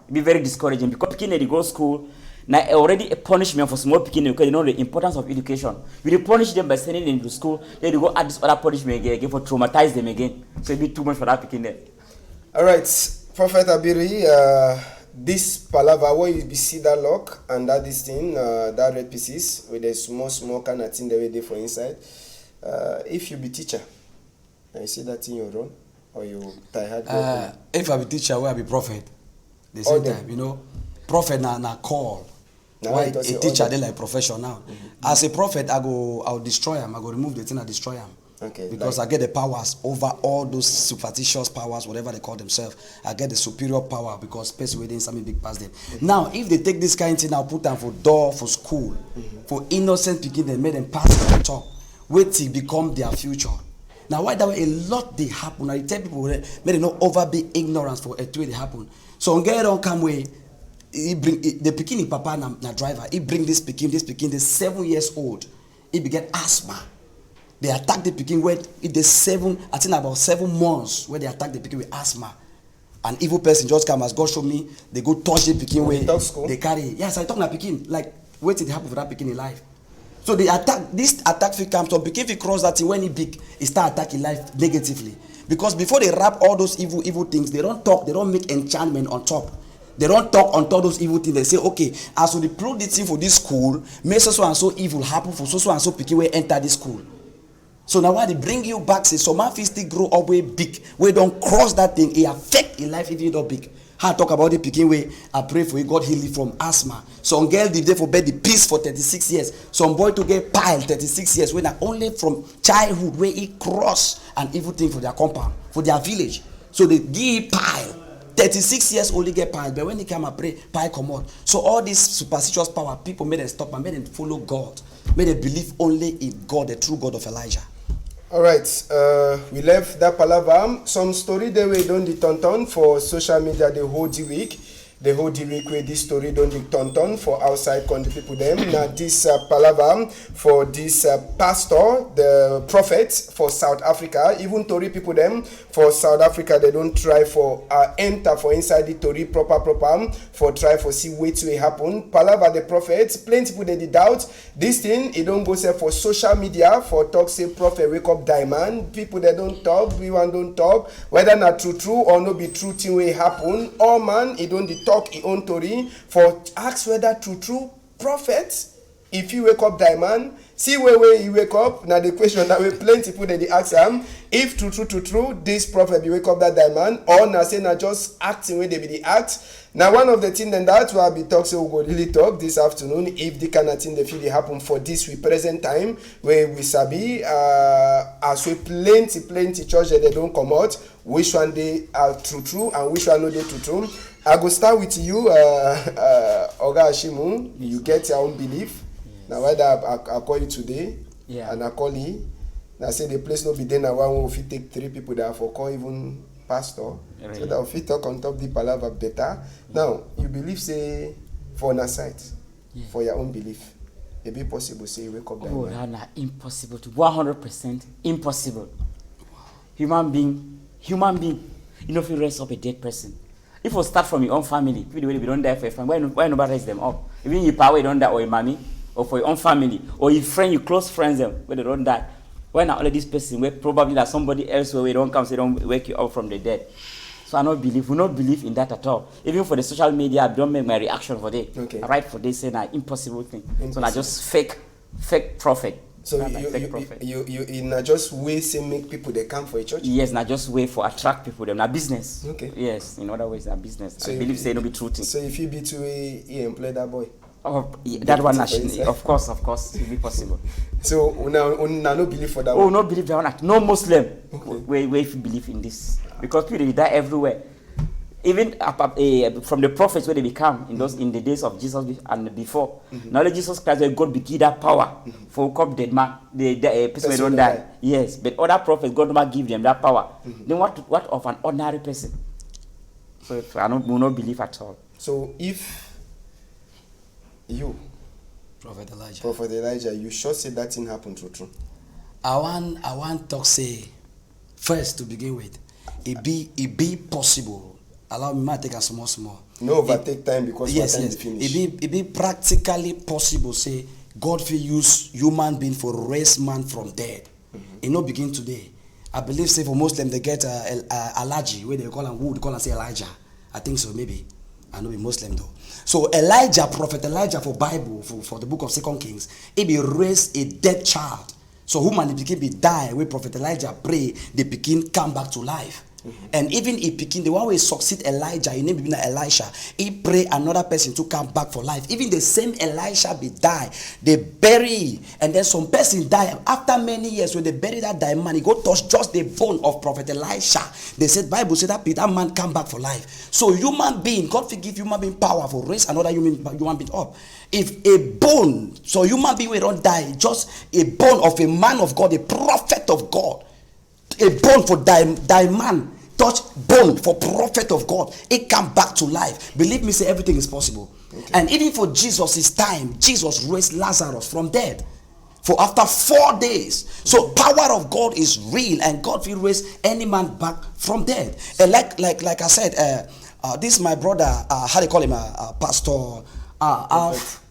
It be very discouraging because people they go school. Now already a punishment for small people because they know the importance of education. You punish them by sending them to school, then they go add this other punishment again for traumatize them again. So it be too much for that picking there. All right, Prophet Abiri, this palava where you see that lock and that this thing, that red pieces with a small kind of thing they were there for inside. If you be teacher and you see that thing you're wrong, or you tired? If I be teacher, where I be prophet. The same time, you know, prophet na call. Why a teacher they like profession now. As a prophet, I'll destroy him. I go remove the thing, I destroy him. Okay. Because I get the powers over all those superstitious powers, whatever they call themselves. I get the superior power because space within something big past them. Now, if they take this kind of thing, I'll put them for door, for school, for innocent people, they made them pass on top. Wait till become their future. Now, why that way a lot they happen? I tell people, may they not over be ignorance for a way they happen. So on get on come way. He bring the pikin papa na driver. He bring this pikin, the 7 years old. He began asthma. They attack the pikin when it is 7, I think about 7 months where they attack the pikin with asthma. An evil person just come as God show me. They go touch the pikin where they carry. Yes, I talk na pikin. Like what did happen for that pikin in life? So they attack. This attack fit come. So pikin if he cross that thing when he big, he start attacking life negatively. Because before they wrap all those evil things, they don't talk. They don't make enchantment on top. They don't talk on top those evil things. They say, okay, as we deploy this thing for this school, may so and so evil happen for so and so pikin will enter this school. So now why they bring you back, say, some man still grow up way big. We don't cross that thing, it affect in life even though big. How I talk about the pikin way, I pray for you, God heal you from asthma. Some girl did there for bed the peace for 36 years. Some boy to get piled 36 years when not only from childhood where he cross an evil thing for their compound, for their village. So they give pile. 36 years only get piled, but when they come and pray, pile come out. So all this superstitious power, people made them stop and made them follow God. Made them believe only in God, the true God of Elijah. All right, we left that palaver. Some story they were done the tonton for social media the whole week. The whole week where this story done the tonton for outside country people them. Now this palaver for this pastor, the prophet for South Africa, even Tory people them for South Africa, they don't try for enter for inside the Tory proper for try for see what will happen. Palaver the prophet, plenty people they doubt this thing. It don't go say for social media for talk say prophet wake up diamond. People they don't talk, we want don't talk whether not true or no be true thing will happen. Or man, it don't talk his own story for ask whether true prophet if you wake up diamond see where you wake up. Now the question that we plenty people that they ask him if true this prophet be wake up that diamond or na say na just acting where they be the act. Now one of the things then that will be talk so we go really talk this afternoon if the kind of thing they feel they happen for this we present time where we sabi as we plenty church that they don't come out which one they are true and which one no they true. I go start with you, Oga Ashimu. You get your own belief. Yes. Now, whether I call you today, and I call you, I say the place no be there now. One if you take 3 people that are for call even pastor, really? So that if you talk on top the palaver better. Now, you believe say for an side, for your own belief, it be possible say wake up that way. Oh, no, impossible to 100% impossible. Human being, you know if you raise up a dead person. If you start from your own family, people we don't die for your family, why nobody raise them up? Even your power, you don't die, or your mommy, or for your own family, or your friend, your close friends, them, where they don't die. Why not only this person, where probably that somebody else where we don't come, so they don't wake you up from the dead. So we not believe in that at all. Even for the social media, I don't make my reaction for that. Okay. I write for this, saying an impossible thing. So I just fake prophet. So you not just way say make people they come for a church? Yes, not just way for attract people them. Not business. Okay. Yes, in other ways, not business. So I believe say no be true thing. So if you be to you employ that boy? Oh, that one actually, of course, it will be possible. So no believe for that one? Oh, no believe that one. No Muslim where if you believe in this. Because people they die everywhere. Even from the prophets where they become in the days of Jesus and before. Now that Jesus Christ where God give that power for come dead man, the person don't die. Yes, but other prophets God not give them that power. Then what of an ordinary person? So I will not believe at all. So if you Prophet Elijah, you sure say that thing happened true? I want talk say first to begin with, it be possible. Allow me to take a small. No overtake time because yes. finish. It be practically possible. Say God will use human being for raise man from dead. It no begin today. I believe say for Muslim they get allergy where they call him wood, call him say Elijah. I think so maybe. I know be Muslim though. So Prophet Elijah for Bible for the book of 2 Kings, it be raise a dead child. So human the pikin be die where Prophet Elijah pray the pikin come back to life. And even if picking the one way succeed Elijah, he name be Elisha, he pray another person to come back for life. Even the same Elisha be die, they bury, and then some person die after many years. When they bury that die man, he go touch just the bone of prophet Elisha. They said Bible said that man come back for life. So human being, God forgive human being power for raise another human being up. If a bone, so human being will don't die, just a bone of a man of God, a prophet of God, a bone for die man, touch bone for prophet of God, it come back to life. Believe me, say everything is possible. Okay. And even for Jesus' time, Jesus raised Lazarus from dead for after 4 days. So power of God is real, and God will raise any man back from dead. And like I said, this is my brother, how do you call him, Pastor Alf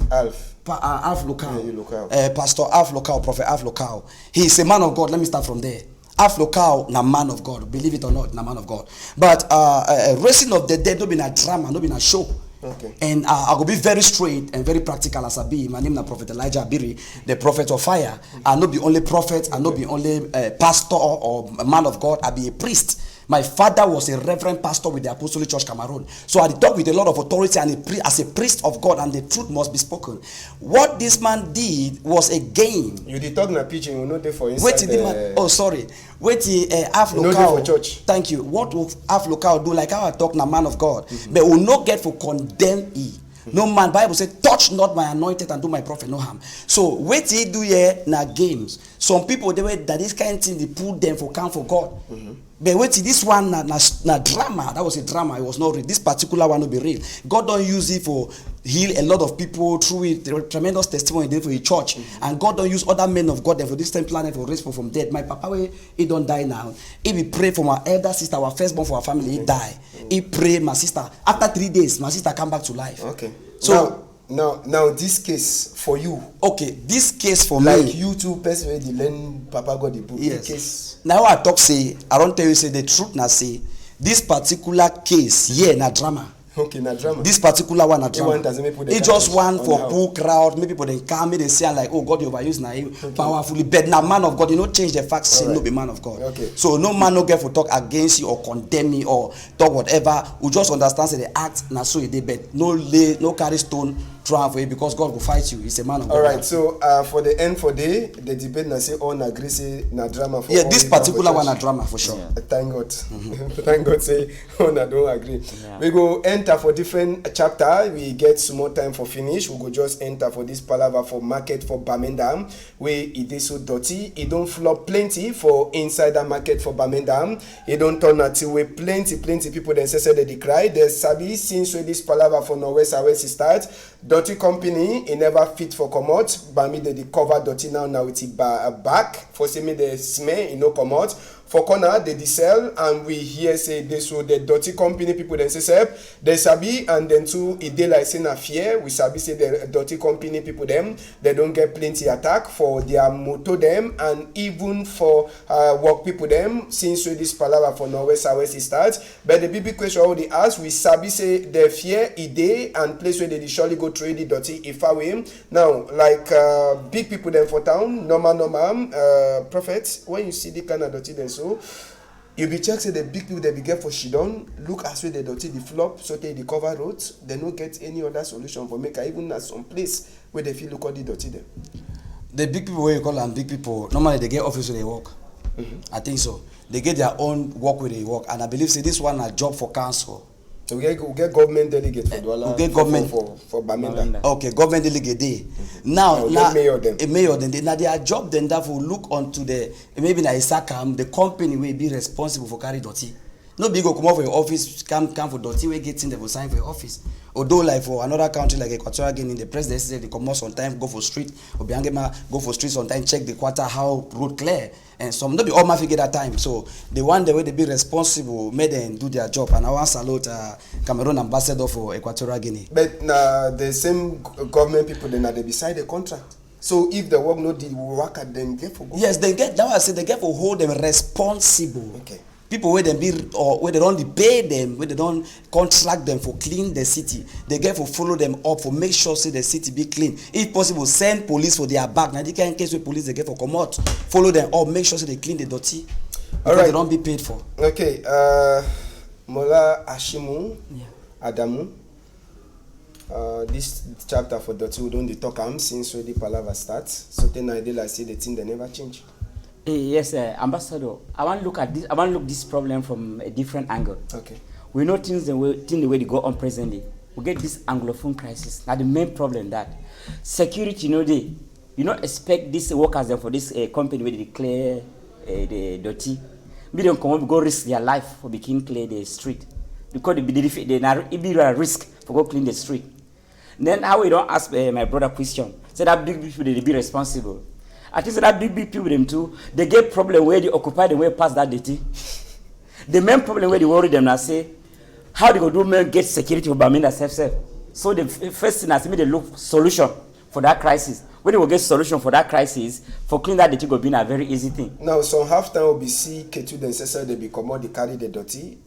Local. Pastor Alf Local, Prophet Alf Local. He is a man of God. Let me start from there. Alf Local, na man of God. Believe it or not, na man of God. But raising of the dead, no be a drama, no be a show. Okay. And I will be very straight and very practical as I be. My name is Prophet Elijah Abiri, the prophet of fire. I not be only prophet, I not be only pastor or man of God, I be a priest. My father was a reverend pastor with the Apostolic Church Cameroon. So I talk with a lot of authority and as a priest of God, and the truth must be spoken. What this man did was a game. You did talk na pidgin, you know they for inside. Oh, sorry. Wait, Alf Local. For church. Thank you. What will Alf Local do? Like how I talk na man of God, but will not get for condemn ye. No man, Bible said, touch not my anointed and do my prophet no harm. So wait he do here na games. Some people they were that this kind of thing they put them for count for God. But wait, this one na drama. That was a drama. It was not real. This particular one will be real. God don't use it for heal a lot of people through it. There are tremendous testimony there for a church. And God don't use other men of God there for this same planet for raise people from dead. My papa, he don't die now. He will pray for my elder sister, our firstborn for our family. He die. He pray my sister. After 3 days, my sister come back to life. Okay. So now this case for you. Okay, this case for like me. Like you two person where they learn Papa God the book. Yes. The case. Now I talk say, I don't tell you say the truth now say, this particular case, yeah, na drama. Okay, na drama. This particular one na drama. It just one for poor crowd. Maybe people then come, they say like, oh God, you overuse now powerfully. But now man of God, you know change the facts, say no be man of God. Okay. So no man no get for talk against you or condemn me or talk whatever. We just understand say the act na so it dey, but no carry stone throw for you because God will fight you. He's a man of God. All right. So for the end for day, the debate na say all na agree say na drama for. Yeah, this particular one na drama for sure. Yeah. Thank God. Thank God say all na don't agree. Yeah. We go enter for different chapter. We get some more time for finish. We go just enter for this palaver for market for Birmingham where it is so dirty. It don't flop plenty for inside the market for Birmingham. It don't turn until we plenty people then say they cry. There's sabi since where this palaver for Northwest West start. Dirty company, it never fit for come out. But me they cover dirty now it's back. For say me the smell, it no come out. For corner, they sell, and we hear say they so the dirty company people then say they sabi, and then too it dey like saying a fear. We sabi say the dirty company people them they don't get plenty attack for their motor them and even for work people them since we this palaver for Northwest West starts. But the big question all they ask we sabi say the fear it dey and place where they surely go trade the dirty if away. Now like big people them for town normal prophets when you see the kind of dirty then so you be check say the big people that be get for Shidon look as way they dirty the flop so they cover roads they no get any other solution for make even at some place where they feel look all the dirty them. The big people where you call them big people normally they get office where they work. I think so. They get their own work where they work, and I believe say this one a job for council. So we get government delegate for Douala. We get government for Birmingham. Okay, government delegate there. Now mayor them. Now their job then that will look onto the maybe na Isakam, the company will be responsible for carry dirty. No big go come out for your office, come for dirty we get in they will sign for your office. Although like for another country like Equatorial Guinea, the president said they come out sometimes go for street or Biangema go for street sometimes check the quarter how road clear. And some not be all my figure that time. So the one the way they be responsible made them do their job. And I want to salute Cameroon ambassador for Equatorial Guinea. But now the same government people then they beside the contract. So if the work not did work at them get for go. Yes, they get that. I said they get for hold them responsible. Okay. People where they be or where they don't pay them, where they don't contract them for clean the city, they get for follow them up for make sure say the city be clean. If possible, send police for their back. Now they can case with police they get for come out, follow them up, make sure say they clean the dirty. because they don't be paid for. Okay, Mola Ashimu, Adamu. This chapter for Doti, we don't talk since the palaver starts. So then I did like say the thing they never change. Yes, Ambassador. I want to look at this. I want to look this problem from a different angle. Okay. We know things the way they go on presently. We get this Anglophone crisis. Now the main problem that security, you don't expect these workers for this company where they declare the dirty. We don't come up go risk their life for begin clear the street because it be a risk for go clean the street. Then how we don't ask my brother question? Say that big people they be responsible. I think that big people them too. They get problem where they occupy the way past that dirty. The main problem where they worry them now say how they go do men get security for Bamina self. So the first thing is they look solution for that crisis. When they will get solution for that crisis, for clean that dirty go be a very easy thing. Now some half time will be see Ketu the necessary they be commode they carry the dirty.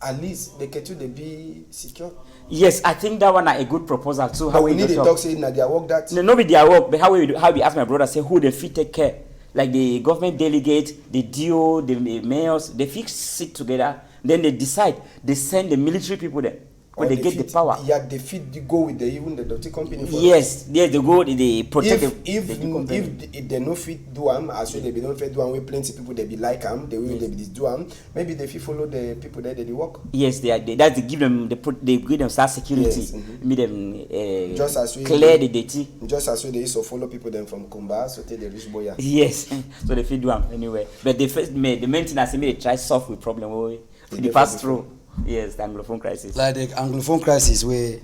At least the Ketu they be secure. Yes, I think that one is a good proposal too. But we need to talk say their work that. No, be their work, but how we ask my brother say who they fit take care. Like the government delegate, the DO, the mayors, they fix sit together, then they decide. They send the military people there. When they get the power. Yeah, they fit go with even the dirty company. Yes, they go, they protect if they no fit do as well they be don't fit do with plenty people they be like they will they be do maybe they fit follow the people there they work. Yes, they give them they give them start security, yes, make them just as we clear the dirty. Just as well they used to follow people them from Kumba so they reach Boya. Yes, so they fit do anyway. But the main thing is they try solve with problem they pass through. Yes, the Anglophone crisis. Like the Anglophone crisis where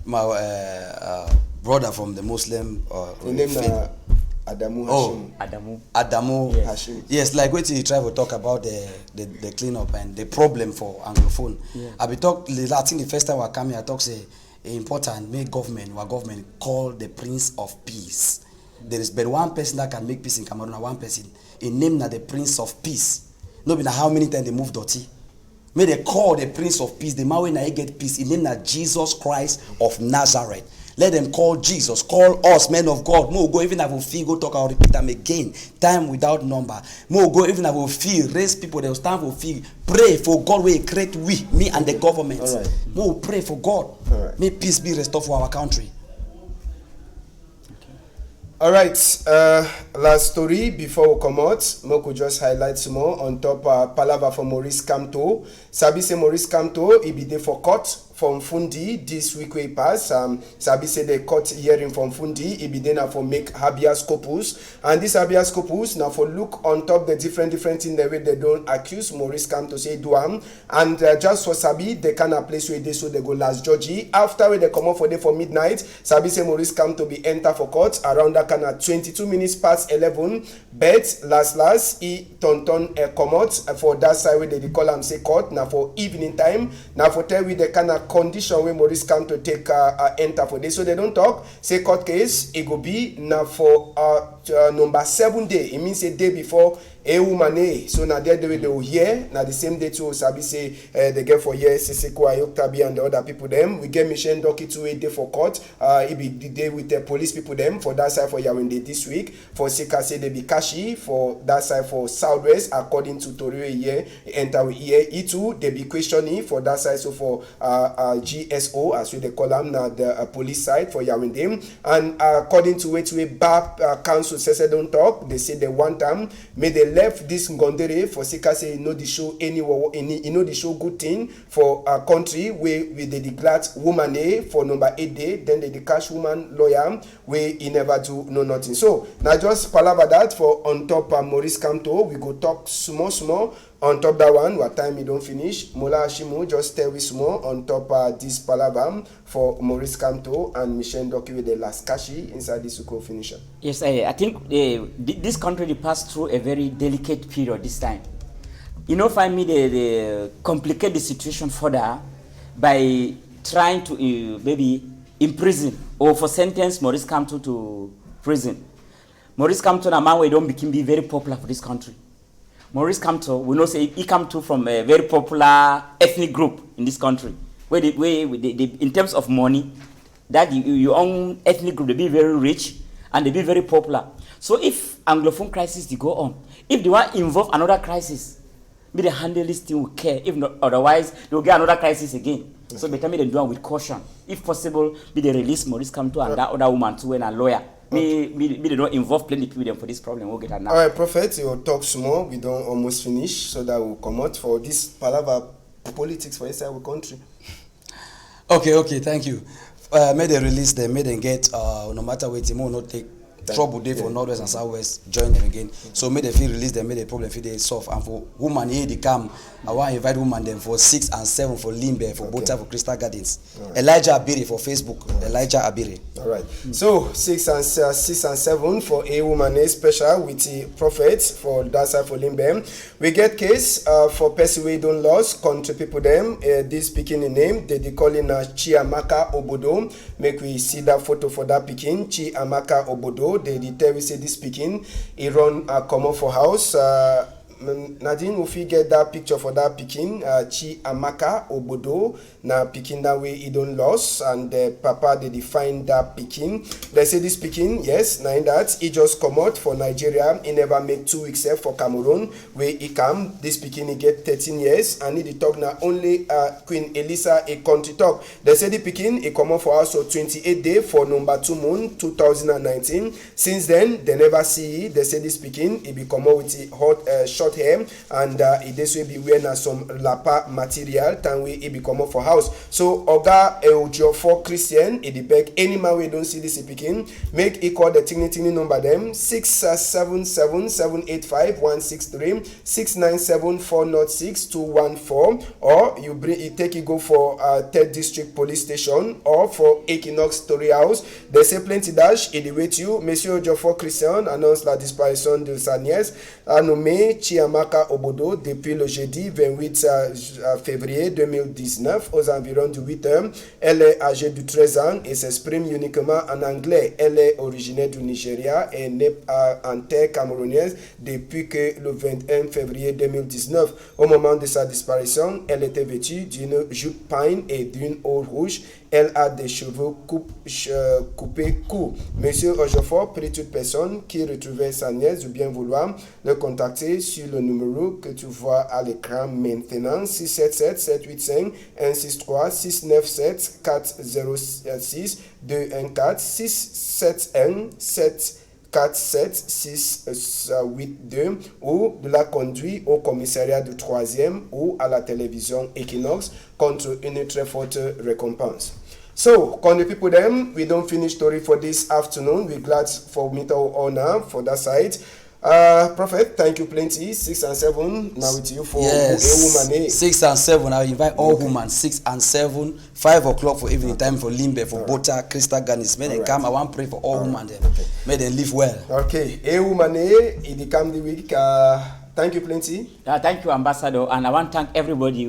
my brother from the Muslim faith. Adamu Hashim. Adamu Hashim. Yes, like what you try to talk about the cleanup and the problem for Anglophone. Yeah. I think the first time I come here I talk say important make our government call the Prince of Peace. There is but one person that can make peace in Cameroon, one person. In name na the Prince of Peace. No be na how many times they move dirty. May they call the Prince of Peace, the man when I get peace, in name that Jesus Christ of Nazareth. Let them call Jesus, call us, men of God. Mo go even have a feel, go talk, I'll repeat them again. Time without number. Mo go even have a feel, raise people, they'll stand for feel. Pray for God, we create me and the government. Right. Mo pray for God. Right. May peace be restored for our country. All right, last story before we come out, Moko just highlight some more on top Palava for Maurice Kamto. Sabi say Maurice Kamto, he be there for court from Fundi this week we pass. Sabi say the court hearing from Fundi, he be there now for make habeas corpus. And this habeas corpus now for look on top the different things the way they don't accuse Maurice Kamto say do and just for Sabi, they kind of place where they so they go last Georgie. After when they come up for day for midnight, Sabi say Maurice Kamto be enter for court around that kind of 22 minutes past 11. But last he turn come out for that side where they call him say court now for evening time. Now for tell we the kind of condition where Maurice Kamto take enter for this, so they don't talk. Say court case it go be now for number 7 day. It means a day before a woman. So now they will hear. Now the same day too. Sabi say they get for years. Siseko Ayoktabi and the other people them. We get Michelle Doki to a day for court. It be the day with the police people them for that side for Yaoundé this week. For Sika say they be Kashi for that side for Southwest according to Torio here enter with here. E2 they be questioning for that side. So for GSO as we they call them now the police side for Yaoundé. And according to which we back council says they don't talk. They say they want them. May they left this Ngondere for Sika say the show the show good thing for a country where they declared woman A for number 8 day, then they cash woman lawyer where he never do no nothing. So now just palava that for on top Maurice Kamto, we go talk small on top that one. What time we don't finish. Mola Ashimu just tell we small on top this palava for Maurice Kamto and Michelle Doki with the last kashi inside this Suko finisher. Yes, I think this country passed through a very delicate period this time. Find me the complicate the situation further by trying to maybe imprison or for sentence Maurice Kamto to prison. Maurice Kamto na man we don't be very popular for this country. Maurice Kamto, we know say he come to from a very popular ethnic group in this country. Where in terms of money, that your own ethnic group they be very rich and they be very popular. So if Anglophone crisis they go on, if they want involve another crisis, be they handle this thing with care. If not, otherwise they will get another crisis again. So better me they do it with caution. If possible, be they release Maurice come to and that other woman to and a lawyer. Me they don't involve plenty people them for this problem. We'll get now. All right, Prophet, you talk small. We don't almost finish, so that will come out for this palaver politics for inside our country. Okay, thank you. May they release them, may they get no matter what, they will not take trouble day for Northwest and Southwest, join them again. So may they feel release them, may the problem feel they solve. And for woman here they come, I want to invite woman them for 6 and 7 for Limbe, for Bota, for Crystal Gardens. Right. Elijah Abiri for Facebook. Right. Elijah Abiri. All right. So 6 and 7 for a woman A special with the Prophet for that side for Limbe. We get case for person we don't lost country people them. This picking in name they calling Chiamaka Obodo. Make we see that photo for that picking Chiamaka Obodo. They tell we say this picking. He run come for house. Nadine, if you get that picture for that picking, Chi Amaka Obodo, na picking that way he don't lost, and Papa they define that picking. They say this picking, yes, now in that he just come out for Nigeria. He never make 2 weeks for Cameroon, where he come. This picking he get 13 years, and he talk now only Queen Elisa a country talk. They say the picking he come out for also 28 days for number 2 moon 2019. Since then they never see. They say this picking he be come out with the hot short hair, and this will be wearing some lapa material time we he come up for house. So Oga Eojo for Christian he beg any man we don't see this picking make equal the tiny number them 677 785 163 697 406 214, or you bring it take it go for 3rd District Police Station or for Equinox Story House. They say plenty dash il wait you. Monsieur Ojo for Christian annonce la disparition de sa nièce nommée Chiamaka Obodo depuis le jeudi 28 février 2019 aux environs de 8 heures. Elle est âgée de 13 ans et s'exprime uniquement en anglais. Elle est originaire du Nigeria et née en terre camerounaise depuis que le 21 février 2019. Au moment de sa disparition, elle était vêtue d'une jupe pagne et d'une haut rouge. Elle a des cheveux coupés courts. Monsieur Ojofor prie toute personne qui retrouvait sa nièce de bien vouloir le contacter sur le numéro que tu vois à l'écran maintenant 677 785 163 697 406 214 671 747 682 ou de la conduire au commissariat du 3e ou à la télévision Equinox contre une très forte récompense. So, con the people them, we don't finish story for this afternoon. We're glad for meet our honor for that side. Prophet, thank you plenty. 6 and 7. Now with you for a woman. 6 and 7. I invite all women. 6 and 7. 5 o'clock for evening time for Limbe, for Bota, Crystal Gardens. May they come. I want to pray for all women them. May they live well. Okay. A woman, it come the week. Thank you plenty. Thank you, Ambassador, and I want to thank everybody.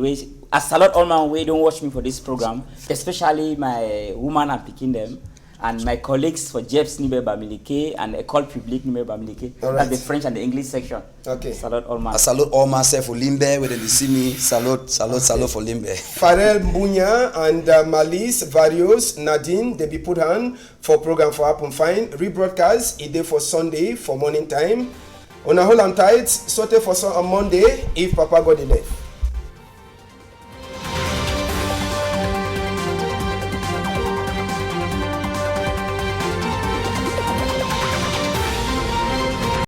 I salute all my way don't watch me for this program, especially my woman and picking them, and my colleagues for Jeps Nibe Bamilike and École Publique Nibe Bamilike. That's the French and the English section. Okay. Salute all my. I salute all myself for Limbe, where they see me. Salute for Limbe. Farel Mbunya and Malice Varios Nadine, they be put on for program for Happen Fine. Rebroadcast, a day for Sunday for morning time. On a whole and tight, sorted for on Monday if Papa got the left.